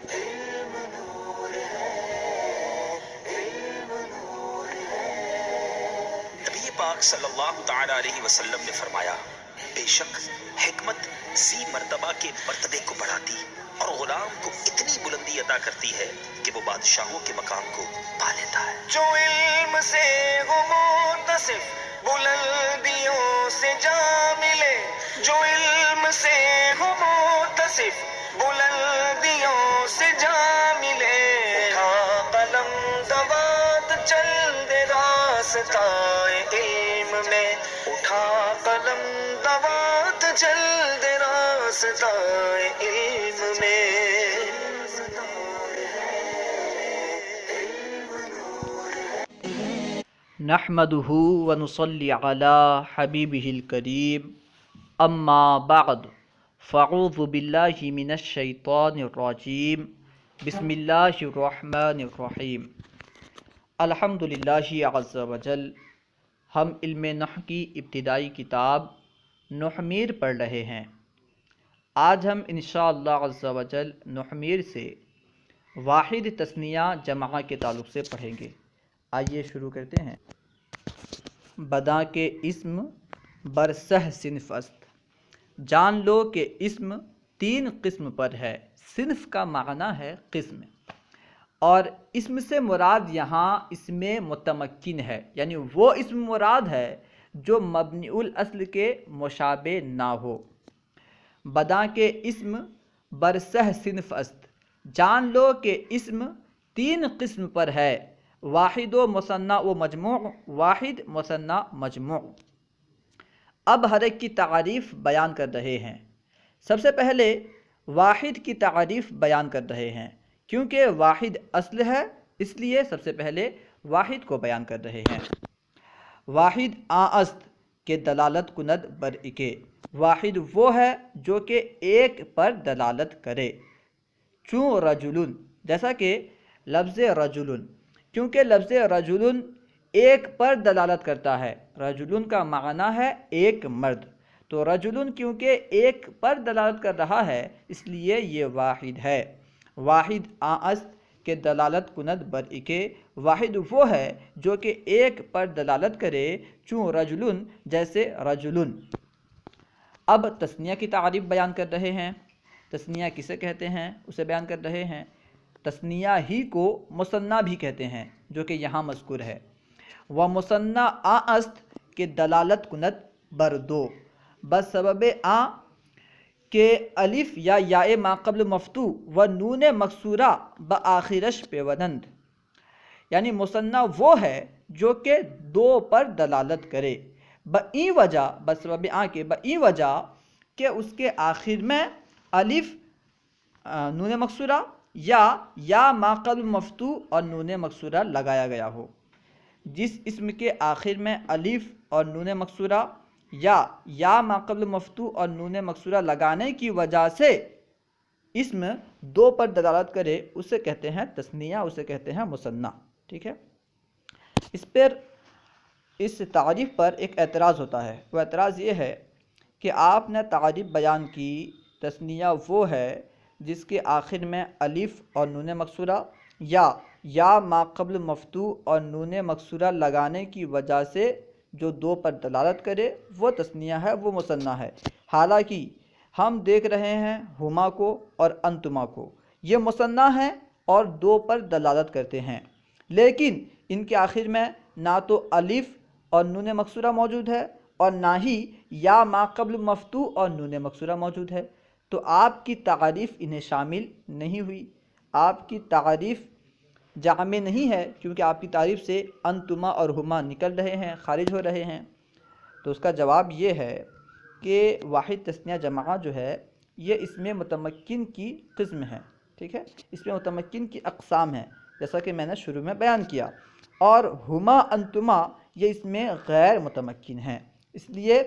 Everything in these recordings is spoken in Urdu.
علم نور ہے، علم نور ہے۔ نبی پاک صلی اللہ تعالی علیہ وسلم نے فرمایا، بے شک حکمت ذی مرتبہ کے مرتبے کو بڑھاتی اور غلام کو اتنی بلندی عطا کرتی ہے کہ وہ بادشاہوں کے مقام کو پا لیتا ہے۔ جو علم سے ہو متصف بلندیوں سے جا ملے، جو علم سے ہو متصف بلندیوں سے جا ملے، اٹھا قلم دوات چل دے راستائے علم میں، اٹھا قلم دوات چل دے راستائے علم میں۔ نحمده ونصلي على حبيبه الكريم اما بعد فاعوذ بالله من الشيطان الرجيم بسم الله الرحمن الرحيم الحمد للہ عز وجل۔ ہم علم نحو کی ابتدائی کتاب نحمیر پڑھ رہے ہیں۔ آج ہم انشاءاللہ عز وجل نحمیر سے واحد تثنیہ جمع کے تعلق سے پڑھیں گے۔ آئیے شروع کرتے ہیں۔ بدا کے اسم برسہ صنف است، جان لو کہ اسم تین قسم پر ہے۔ صنف کا معنی ہے قسم، اور اسم سے مراد یہاں اسم متمکن ہے، یعنی وہ اسم مراد ہے جو مبنی الاصل کے مشابہ نہ ہو۔ بدا کے اسم برسہ صنف است، جان لو کہ اسم تین قسم پر ہے، واحد و مثنی و مجموع، واحد مثنی مجموع۔ اب ہر ایک کی تعریف بیان کر رہے ہیں۔ سب سے پہلے واحد کی تعریف بیان کر رہے ہیں، کیونکہ واحد اصل ہے اس لیے سب سے پہلے واحد کو بیان کر رہے ہیں۔ واحد است کہ دلالت کند بر اکے، واحد وہ ہے جو کہ ایک پر دلالت کرے۔ چون رجل، جیسا کہ لفظ رجل، کیونکہ لفظ رجل ایک پر دلالت کرتا ہے۔ رجل کا معنی ہے ایک مرد، تو رجل کیونکہ ایک پر دلالت کر رہا ہے اس لیے یہ واحد ہے۔ واحد است کہ دلالت کند بر اکے، واحد وہ ہے جو کہ ایک پر دلالت کرے، چون رجل جیسے رجل۔ اب تثنیہ کی تعریف بیان کر رہے ہیں۔ تثنیہ کسے کہتے ہیں اسے بیان کر رہے ہیں۔ تثنیہ ہی کو مثنیٰ بھی کہتے ہیں جو کہ یہاں مذکور ہے۔ و مثنیٰ است کہ دلالت کند بر دو، بسبب کہ الف یا یاء ما قبل مفتوح و نون مکسورہ بآخرش پیونند، یعنی مثنیٰ وہ ہے جو کہ دو پر دلالت کرے، بئی وجہ، بسبب کے بئی وجہ کہ اس کے آخر میں الف نون مکسورہ یا ما قبل مفتوح اور نون مکسورہ لگایا گیا ہو۔ جس اسم کے آخر میں الف اور نون مکسورہ یا ما قبل مفتوح اور نون مکسورہ لگانے کی وجہ سے اسم دو پر دلالت کرے اسے کہتے ہیں تثنیہ، اسے کہتے ہیں مثنیٰ۔ ٹھیک ہے، اس تعریف پر ایک اعتراض ہوتا ہے۔ وہ اعتراض یہ ہے کہ آپ نے تعریف بیان کی تثنیہ وہ ہے جس کے آخر میں الف اور نون مکسورہ یا ما قبل مفتوح اور نون مکسورہ لگانے کی وجہ سے جو دو پر دلالت کرے وہ تثنیہ ہے، وہ مثنیٰ ہے۔ حالانکہ ہم دیکھ رہے ہیں ہما کو اور انتما کو، یہ مثنیٰ ہیں اور دو پر دلالت کرتے ہیں، لیکن ان کے آخر میں نہ تو الف اور نون مکسورہ موجود ہے اور نہ ہی یا ما قبل مفتوح اور نون مکسورہ موجود ہے، تو آپ کی تعریف انہیں شامل نہیں ہوئی، آپ کی تعریف جامع نہیں ہے، کیونکہ آپ کی تعریف سے انتما اور ہما نکل رہے ہیں، خارج ہو رہے ہیں۔ تو اس کا جواب یہ ہے کہ واحد تثنیہ جمع جو ہے یہ اسم متمکن کی قسم ہے۔ ٹھیک ہے، اسم متمکن کی اقسام ہیں جیسا کہ میں نے شروع میں بیان کیا، اور ہما انتما یہ اس میں غیر متمکن ہیں، اس لیے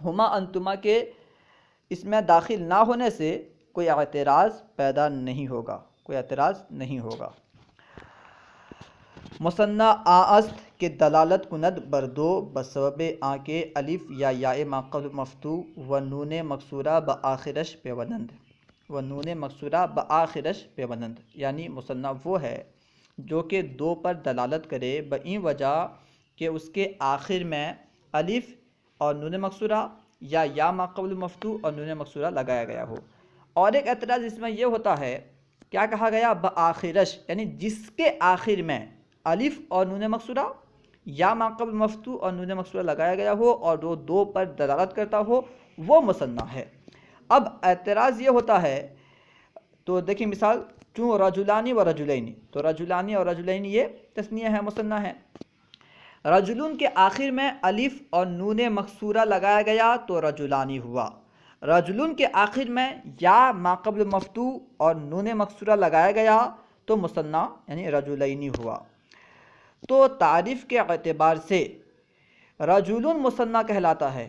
ہما انتما کے اس میں داخل نہ ہونے سے کوئی اعتراض پیدا نہیں ہوگا، کوئی اعتراض نہیں ہوگا۔ مثنیٰ است کہ دلالت کند بر دو، بسبب کے الف یا یاء ما قبل مفتوح و نون مکسورہ بآخرش پیونند۔ و نون مقصورہ بآخرش پیونند، یعنی مثنیٰ وہ ہے جو کہ دو پر دلالت کرے بئیں وجہ کہ اس کے آخر میں الف اور نون مقصورہ یا ما قبل مفتوح اور نون مقصورہ لگایا گیا ہو۔ اور ایک اعتراض اس میں یہ ہوتا ہے، کیا کہا گیا؟ بآخرش، یعنی جس کے آخر میں الف اور نون مقصورہ یا ما قبل مفتوح اور نون مقصورہ لگایا گیا ہو اور وہ دو پر دلالت کرتا ہو، وہ مثنیٰ ہے۔ اب اعتراض یہ ہوتا ہے، تو دیکھیں مثال، چوں رجلانی و رجلین، تو رجلانی اور رجلین یہ تثنیہ ہے، مثنیٰ ہے۔ رجلون کے آخر میں الف اور نون مقصورہ لگایا گیا تو رجلانی ہوا۔ رجلون کے آخر میں یا ما قبل مفتوح اور نون مقصورہ لگایا گیا تو مثنیٰ یعنی رجلینی ہوا۔ تو تعریف کے اعتبار سے رجلون مثنیٰ کہلاتا ہے۔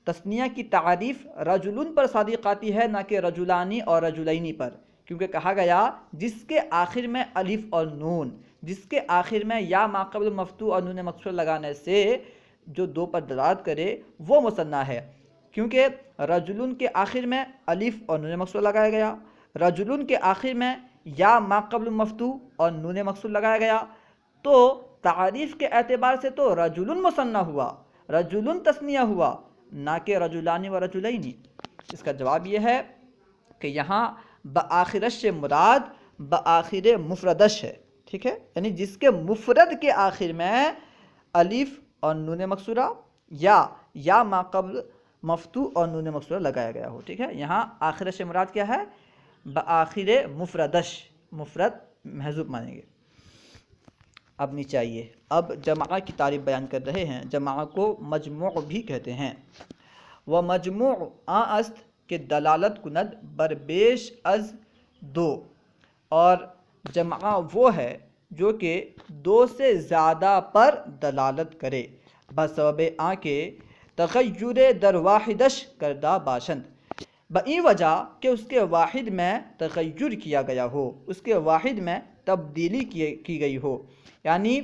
تثنیہ کی تعریف رجلون پر صادق آتی ہے، نہ کہ رجلانی اور رجلینی پر، کیونکہ کہا گیا جس کے آخر میں الف اور نون، جس کے آخر میں یا ما قبل مفتوح اور نون مقصورہ لگانے سے جو دو پر دلالت کرے وہ مثنیٰ ہے، کیونکہ رجلون کے آخر میں الف اور نون مقصورہ لگایا گیا، رجلون کے آخر میں یا ما قبل مفتوح اور نون مقصورہ لگایا گیا، تو تعریف کے اعتبار سے تو رجلون مثنیٰ ہوا، رجلون تثنیہ ہوا، نہ کہ رجلانی و رجلینی۔ اس کا جواب یہ ہے کہ یہاں بآخرش سے مراد بآخر مفردش ہے، ٹھیک ہے، یعنی جس کے مفرد کے آخر میں الف اور نون مقصورہ یا ما قبل مفتوح اور نون مقصورہ لگایا گیا ہو، ٹھیک ہے۔ یہاں آخرش سے مراد کیا ہے؟ بآخر مفردش، مفرد محذوف مانیں گے۔ اب نیچے آئیے، اب جماعہ کی تعریف بیان کر رہے ہیں۔ جماعہ کو مجموع بھی کہتے ہیں۔ وہ مجموع است کہ دلالت کند بر بیش از دو، اور جماعہ وہ ہے جو کہ دو سے زیادہ پر دلالت کرے، بسبب آن کے تغیر در واحدش کردہ باشند، بئی وجہ کہ اس کے واحد میں تغیر کیا گیا ہو، اس کے واحد میں تبدیلی کی گئی ہو، یعنی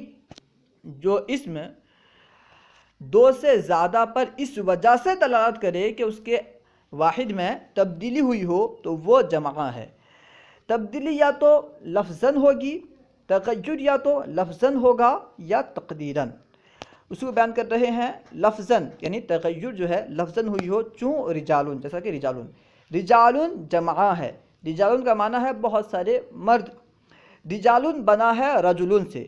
جو اسم دو سے زیادہ پر اس وجہ سے دلالت کرے کہ اس کے واحد میں تبدیلی ہوئی ہو تو وہ جماعہ ہے۔ تبدیلی یا تو لفظاً ہوگی، تغیر یا تو لفظاً ہوگا یا تقدیراً۔ اس کو بیان کر رہے ہیں لفظاً، یعنی تغیر جو ہے لفظاً ہوئی ہو، چوں رجالون، جیسا کہ رجالون، رجالون جماعہ ہے۔ رجالون کا معنی ہے بہت سارے مرد، رجالون بنا ہے رجلون سے،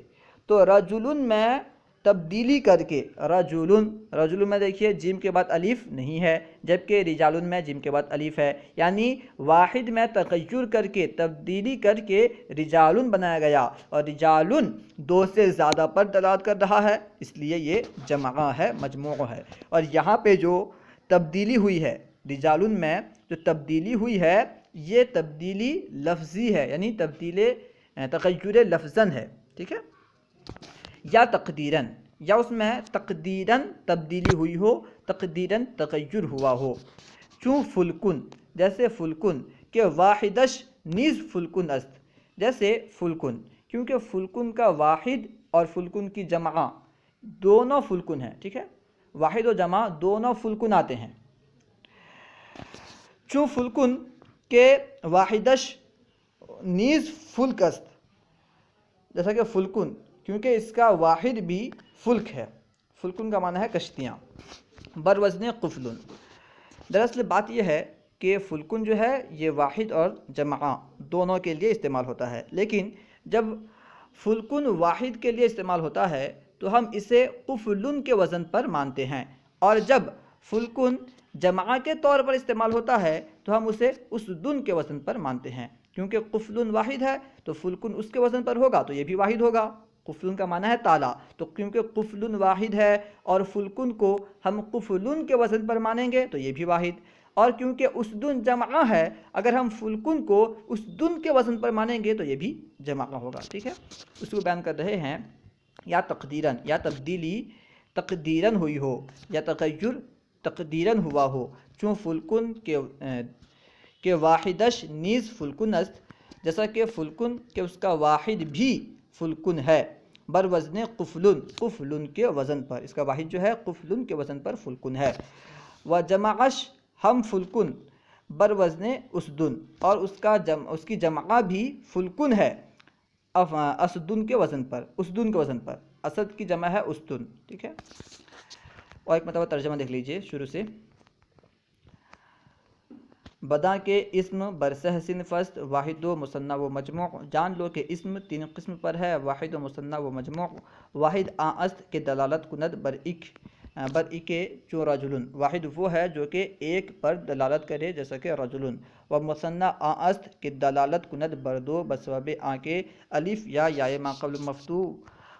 تو رجلون میں تبدیلی کر کے رجلون میں دیکھیے جیم کے بعد الف نہیں ہے، جبکہ رجالون میں جیم کے بعد الف ہے، یعنی واحد میں تغیر کر کے تبدیلی کر کے رجالون بنایا گیا، اور رجالون دو سے زیادہ پر دلالت کر رہا ہے، اس لیے یہ جماعہ ہے، مجموع ہے۔ اور یہاں پہ جو تبدیلی ہوئی ہے رجالون میں، جو تبدیلی ہوئی ہے یہ تبدیلی لفظی ہے، یعنی تغیر لفظاً ہے، ٹھیک ہے، یا تقدیراً، یا اس میں تقدیراً تبدیلی ہوئی ہو، تقدیراً تغیر ہوا ہو، چوں فلکن، جیسے فلکن کہ واحدش نیز فلکن است، جیسے فلکن، کیونکہ فلکن کا واحد اور فلکن کی جمع دونوں فلکن ہیں، ٹھیک ہے، واحد و جمع دونوں فلکن آتے ہیں۔ چوں فلکن کہ واحدش نیز فلک است، جیسا کہ فلکن، کیونکہ اس کا واحد بھی فلک ہے، فلکن کا معنی ہے کشتیاں، بروزن قفلن۔ دراصل بات یہ ہے کہ فلکن جو ہے یہ واحد اور جمع دونوں کے لیے استعمال ہوتا ہے، لیکن جب فلکن واحد کے لیے استعمال ہوتا ہے تو ہم اسے قفلن کے وزن پر مانتے ہیں، اور جب فلکن جمع کے طور پر استعمال ہوتا ہے تو ہم اسے اسدن کے وزن پر مانتے ہیں، کیونکہ قفلن واحد ہے تو فلکن اس کے وزن پر ہوگا تو یہ بھی واحد ہوگا۔ قفلن کا معنی ہے تالا، تو کیونکہ قفلن واحد ہے اور فلکن کو ہم قفلن کے وزن پر مانیں گے تو یہ بھی واحد، اور کیونکہ اسدن جمع ہے اگر ہم فلکن کو اسدن کے وزن پر مانیں گے تو یہ بھی جمع ہوگا، ٹھیک ہے۔ اس کو بیان کر رہے ہیں یا تقدیراً، یا تبدیلی تقدیراً ہوئی ہو یا تغیر تقدیراً ہوا ہو، چوں فلکن کے واحدش نیز فلکن است، جیسا کہ فلکن کہ اس کا واحد بھی فلکن ہے، بروزن قفلن، قفلن کے وزن پر، اس کا واحد جو ہے قفلن کے وزن پر فلکن ہے۔ و جمعش ہم فلکن بروزن اسدن، اور اس کی جمع بھی فلکن ہے اسدن کے وزن پر، اسدن کے وزن پر، اسد کی جمع ہے اسدن، ٹھیک ہے۔ اور ایک مرتبہ ترجمہ دیکھ لیجئے شروع سے۔ بدا کے اسم برسہ صنفست واحد و مثنیٰ و مجموع، جان لو کہ اسم تین قسم پر ہے، واحد و مثنیٰ و مجموع۔ واحد آست کے دلالت کند بر ایک چون رجلن، واحد وہ ہے جو کہ ایک پر دلالت کرے جیسا کہ رجلن، و مثنیٰ آست کے دلالت کند بر دو بسبب آنکے الف یا یائے ما قبل مفتوح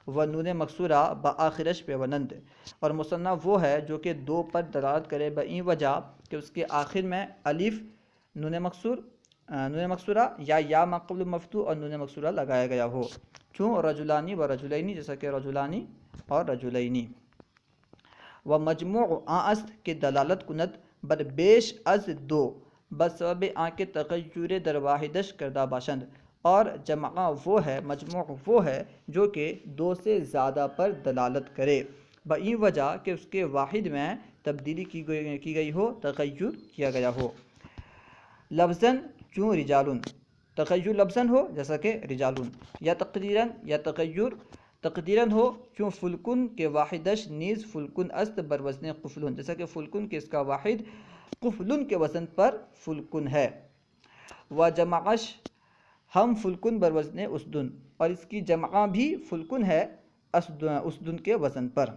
و نون مکسورہ بآخرش پہ ونند، اور مثنیٰ وہ ہے جو کہ دو پر دلالت کرے بئیں وجہ کہ اس کے آخر میں الف نون مکسورہ یا ما قبل مفتوح اور نون مکسورہ لگایا گیا ہو، چون رجلانی و رجلینی جیسا کہ رجلانی اور رجلینی۔ و مجموع آست کے دلالت کند بر بیش از دو بسبب آنکے تغیر در واحدش کردہ باشند، اور جمع وہ ہے، مجموع وہ ہے جو کہ دو سے زیادہ پر دلالت کرے بئی وجہ کہ اس کے واحد میں تبدیلی کی گئی ہو، تغیر کیا گیا ہو۔ لفظاً چون رجالن، تغیر لفظاً ہو جیسا کہ رجالن، یا تقدیراً ہو چون فلکن کے واحدش نیز فلکن است بر وزن قفلن، جیسا کہ فلکن کے اس کا واحد قفلن کے وزن پر فلکن ہے۔ و جمعش ہم فلکن بر وزن اسدن، اور اس کی جمع بھی فلکن ہے اسدن کے وزن پر۔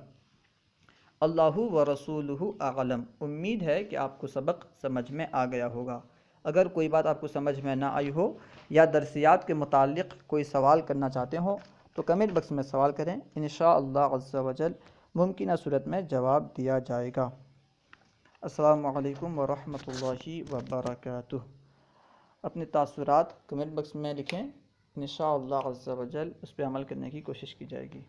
اللہ و رسولہ اعلم، امید ہے کہ آپ کو سبق سمجھ میں آ گیا ہوگا۔ اگر کوئی بات آپ کو سمجھ میں نہ آئی ہو یا درسیات کے متعلق کوئی سوال کرنا چاہتے ہو تو کمنٹ باکس میں سوال کریں، انشاءاللہ عز و جل ممکنہ صورت میں جواب دیا جائے گا۔ السلام علیکم ورحمۃ اللہ وبرکاتہ۔ اپنے تاثرات کمنٹ باکس میں لکھیں، انشاءاللہ عز و جل اس پہ عمل کرنے کی کوشش کی جائے گی۔